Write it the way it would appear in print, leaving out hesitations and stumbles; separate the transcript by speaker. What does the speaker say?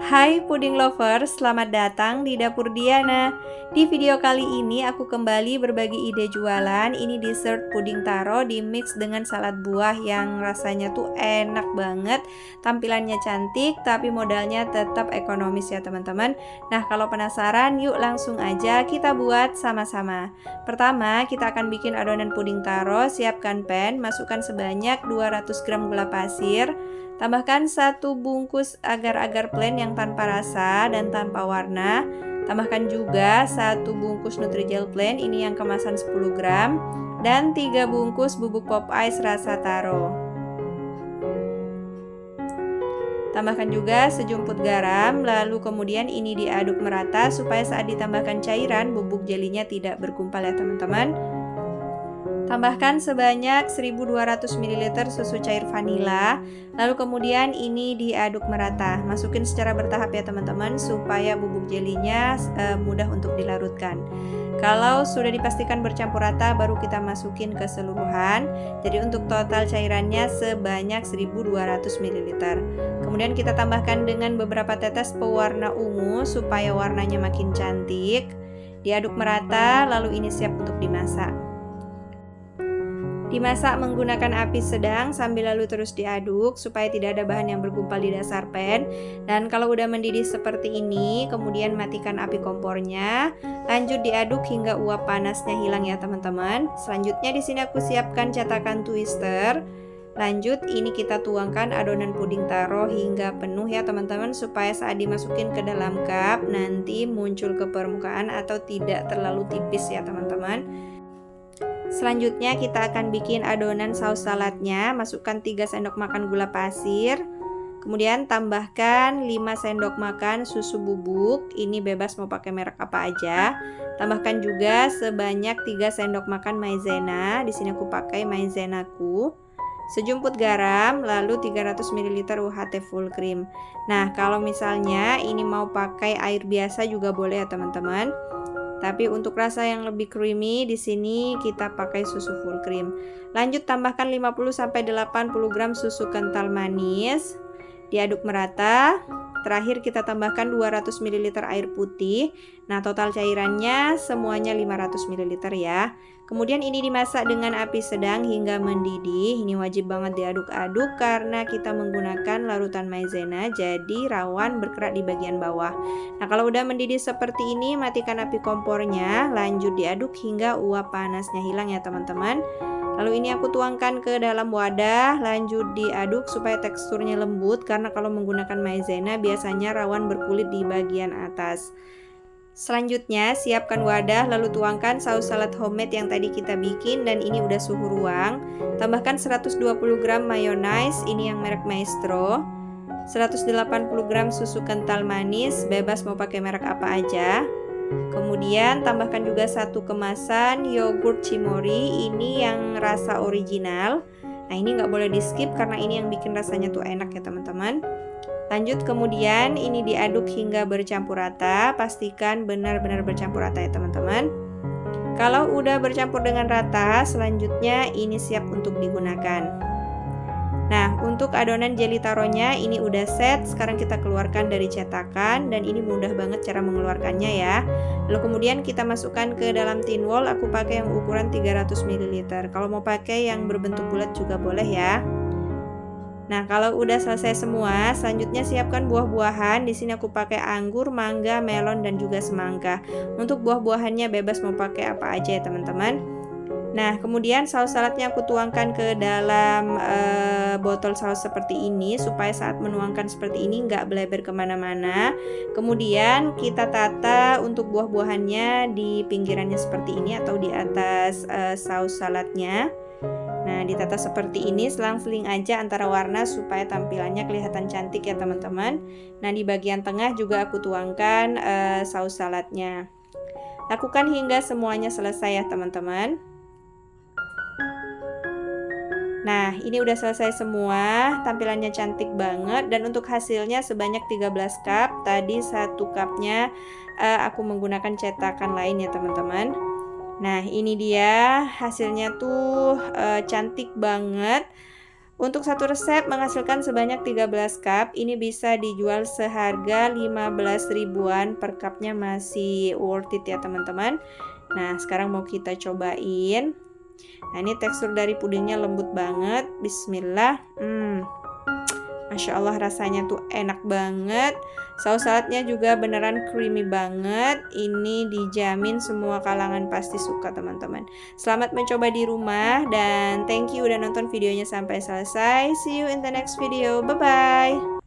Speaker 1: Hai puding lovers, selamat datang di Dapur Diana. Di video kali ini aku kembali berbagi ide jualan. Ini dessert puding taro di mix dengan salad buah yang rasanya tuh enak banget. Tampilannya cantik tapi modalnya tetap ekonomis ya teman-teman. Nah, kalau penasaran yuk langsung aja kita buat sama-sama. Pertama, kita akan bikin adonan puding taro. Siapkan pan, masukkan sebanyak 200 gram gula pasir. Tambahkan 1 bungkus agar-agar plain yang tanpa rasa dan tanpa warna. Tambahkan juga 1 bungkus Nutrijel plain, ini yang kemasan 10 gram. Dan 3 bungkus bubuk pop ice rasa taro. Tambahkan juga sejumput garam, lalu kemudian ini diaduk merata supaya saat ditambahkan cairan bubuk jelinya tidak bergumpal ya teman-teman. Tambahkan sebanyak 1200 ml susu cair vanila. Lalu kemudian ini diaduk merata. Masukin secara bertahap ya teman-teman supaya bubuk jelinya mudah untuk dilarutkan. Kalau sudah dipastikan bercampur rata baru kita masukin keseluruhan. Jadi untuk total cairannya sebanyak 1200 ml. Kemudian kita tambahkan dengan beberapa tetes pewarna ungu supaya warnanya makin cantik. Diaduk merata lalu ini siap untuk dimasak. Dimasak menggunakan api sedang sambil lalu terus diaduk supaya tidak ada bahan yang bergumpal di dasar pan. Dan kalau udah mendidih seperti ini, kemudian matikan api kompornya. Lanjut diaduk hingga uap panasnya hilang ya teman-teman. Selanjutnya di sini aku siapkan cetakan twister. Lanjut ini kita tuangkan adonan puding taro hingga penuh ya teman-teman supaya saat dimasukin ke dalam cup nanti muncul ke permukaan atau tidak terlalu tipis ya teman-teman. Selanjutnya kita akan bikin adonan saus saladnya. Masukkan 3 sendok makan gula pasir. Kemudian tambahkan 5 sendok makan susu bubuk. Ini bebas mau pakai merek apa aja. Tambahkan juga sebanyak 3 sendok makan maizena. Di sini aku pakai maizenaku. Sejumput garam, lalu 300 ml UHT full cream. Nah, kalau misalnya ini mau pakai air biasa juga boleh ya teman-teman. Tapi untuk rasa yang lebih creamy di sini kita pakai susu full cream. Lanjut tambahkan 50-80 gram susu kental manis. Diaduk merata. Terakhir kita tambahkan 200 ml air putih. Nah, total cairannya semuanya 500 ml ya. Kemudian ini dimasak dengan api sedang hingga mendidih. Ini wajib banget diaduk-aduk karena kita menggunakan larutan maizena jadi rawan berkerak di bagian bawah. Nah, kalau udah mendidih seperti ini, matikan api kompornya. Lanjut diaduk hingga uap panasnya hilang ya teman-teman. Lalu ini aku tuangkan ke dalam wadah, lanjut diaduk supaya teksturnya lembut karena kalau menggunakan maizena biasanya rawan berkulit di bagian atas. Selanjutnya siapkan wadah lalu tuangkan saus salad homemade yang tadi kita bikin dan ini udah suhu ruang. Tambahkan 120 gram mayonnaise, ini yang merek Maestro. 180 gram susu kental manis, bebas mau pakai merek apa aja. Kemudian tambahkan juga 1 kemasan yogurt Cimory, ini yang rasa original. Nah, ini nggak boleh di skip karena ini yang bikin rasanya tuh enak ya teman-teman. Lanjut kemudian ini diaduk hingga bercampur rata. Pastikan benar-benar bercampur rata ya teman-teman. Kalau udah bercampur dengan rata, selanjutnya ini siap untuk digunakan. Nah, untuk adonan jeli taronya ini udah set. Sekarang kita keluarkan dari cetakan dan ini mudah banget cara mengeluarkannya ya. Lalu kemudian kita masukkan ke dalam tin wall. Aku pakai yang ukuran 300 ml. Kalau mau pakai yang berbentuk bulat juga boleh ya. Nah, kalau udah selesai semua, selanjutnya siapkan buah-buahan. Di sini aku pakai anggur, mangga, melon dan juga semangka. Untuk buah-buahannya bebas mau pakai apa aja ya teman-teman. Nah, kemudian saus saladnya aku tuangkan ke dalam botol saus seperti ini supaya saat menuangkan seperti ini nggak beleber kemana-mana. Kemudian kita tata untuk buah-buahannya di pinggirannya seperti ini atau di atas saus saladnya. Nah, ditata seperti ini, selang-seling aja antara warna supaya tampilannya kelihatan cantik ya teman-teman. Nah, di bagian tengah juga aku tuangkan saus saladnya. Lakukan hingga semuanya selesai ya teman-teman. Nah, ini udah selesai semua, tampilannya cantik banget dan untuk hasilnya sebanyak 13 cup. Tadi 1 cupnya aku menggunakan cetakan lain ya teman-teman. Nah, ini dia hasilnya tuh cantik banget. Untuk satu resep menghasilkan sebanyak 13 cup. Ini bisa dijual seharga 15 ribuan per cupnya, masih worth it ya teman-teman. Nah, sekarang mau kita cobain. Nah, ini tekstur dari pudingnya lembut banget. Bismillah. Masya Allah, rasanya tuh enak banget. Saus saladnya juga beneran creamy banget. Ini dijamin semua kalangan pasti suka teman-teman. Selamat mencoba di rumah dan thank you udah nonton videonya sampai selesai. See you in the next video. Bye-bye.